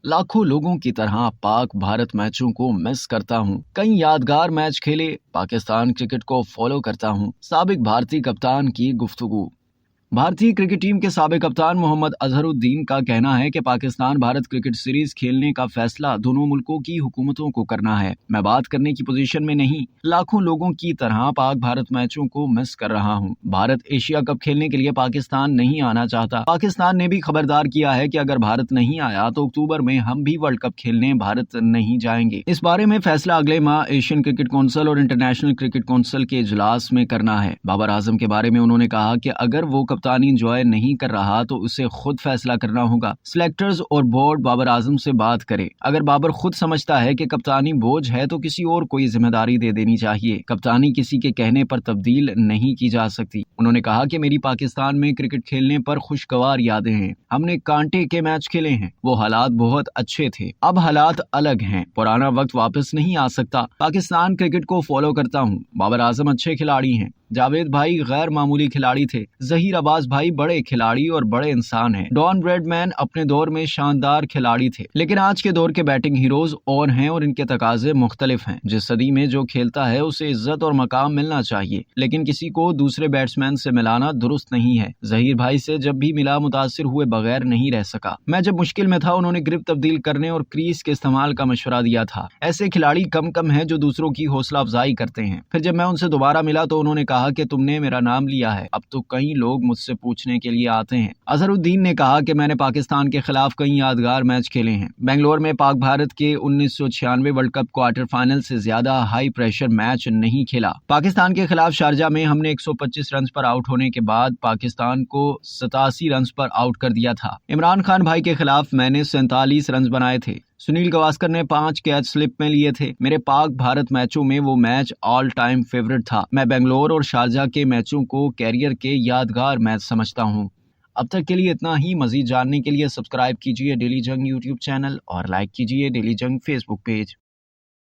लाखों लोगों की तरह पाक भारत मैचों को मिस करता हूं। कई यादगार मैच खेले, पाकिस्तान क्रिकेट को फॉलो करता हूं। साबिक भारतीय कप्तान की गुफ्तगू। भारतीय क्रिकेट टीम के साबिक कप्तान मोहम्मद अजहरुद्दीन का कहना है कि पाकिस्तान भारत क्रिकेट सीरीज खेलने का फैसला दोनों मुल्कों की हुकूमतों को करना है। मैं बात करने की पोजीशन में नहीं, लाखों लोगों की तरह पाक भारत मैचों को मिस कर रहा हूं। भारत एशिया कप खेलने के लिए पाकिस्तान नहीं आना चाहता। पाकिस्तान ने भी खबरदार किया है कि अगर भारत नहीं आया तो अक्टूबर में हम भी वर्ल्ड कप खेलने भारत नहीं जाएंगे। इस बारे में फैसला अगले माह एशियन क्रिकेट काउंसिल और इंटरनेशनल क्रिकेट काउंसिल के इजलास में करना है। बाबर आजम के बारे में उन्होंने कहा कि अगर वो कप्तानी एंजॉय नहीं कर रहा तो उसे खुद फैसला करना होगा। सिलेक्टर्स और बोर्ड बाबर आजम से बात करे। अगर बाबर खुद समझता है कि कप्तानी बोझ है तो किसी और कोई जिम्मेदारी दे देनी चाहिए। कप्तानी किसी के कहने पर तब्दील नहीं की जा सकती। उन्होंने कहा कि मेरी पाकिस्तान में क्रिकेट खेलने पर खुशगवार यादें हैं। हमने कांटे के मैच खेले हैं, वो हालात बहुत अच्छे थे। अब हालात अलग हैं, पुराना वक्त वापस नहीं आ सकता। पाकिस्तान क्रिकेट को फॉलो करता हूँ। बाबर आजम अच्छे खिलाड़ी हैं। जावेद भाई गैर मामूली खिलाड़ी थे। जहीर अब्बास भाई बड़े खिलाड़ी और बड़े इंसान हैं। डॉन ब्रैडमैन अपने दौर में शानदार खिलाड़ी थे, लेकिन आज के दौर के बैटिंग हीरोज और हैं और इनके तकाजे मुख्तलिफ हैं। जिस सदी में जो खेलता है उसे इज्जत और मकाम मिलना चाहिए, लेकिन किसी को दूसरे बैट्समैन से मिलाना दुरुस्त नहीं है। जहीर भाई से जब भी मिला मुतासिर हुए बगैर नहीं रह सका। मैं जब मुश्किल में था उन्होंने ग्रिप तब्दील करने और क्रीज के इस्तेमाल का मशवरा दिया था। ऐसे खिलाड़ी कम है जो दूसरों की हौसला अफजाई करते हैं। फिर जब मैं उनसे दोबारा मिला तो उन्होंने कहा कि तुमने मेरा नाम लिया है, अब तो कई लोग मुझसे पूछने के लिए आते हैं। अजहरुद्दीन ने कहा कि मैंने पाकिस्तान के खिलाफ कई यादगार मैच खेले हैं। बेंगलोर में पाक भारत के 1996 वर्ल्ड कप क्वार्टर फाइनल से ज्यादा हाई प्रेशर मैच नहीं खेला। पाकिस्तान के खिलाफ शारजा में हमने 125 रन पर आउट होने के बाद पाकिस्तान को 87 रन पर आउट कर दिया था। इमरान खान भाई के खिलाफ मैंने 47 रन बनाए थे। सुनील गावस्कर ने 5 कैच स्लिप में लिए थे। मेरे पाक भारत मैचों में वो मैच ऑल टाइम फेवरेट था। मैं बेंगलोर और शारजा के मैचों को कैरियर के यादगार मैच समझता हूँ। अब तक के लिए इतना ही। मजीद जानने के लिए सब्सक्राइब कीजिए डेली जंग यूट्यूब चैनल और लाइक कीजिए डेली जंग फेसबुक पेज।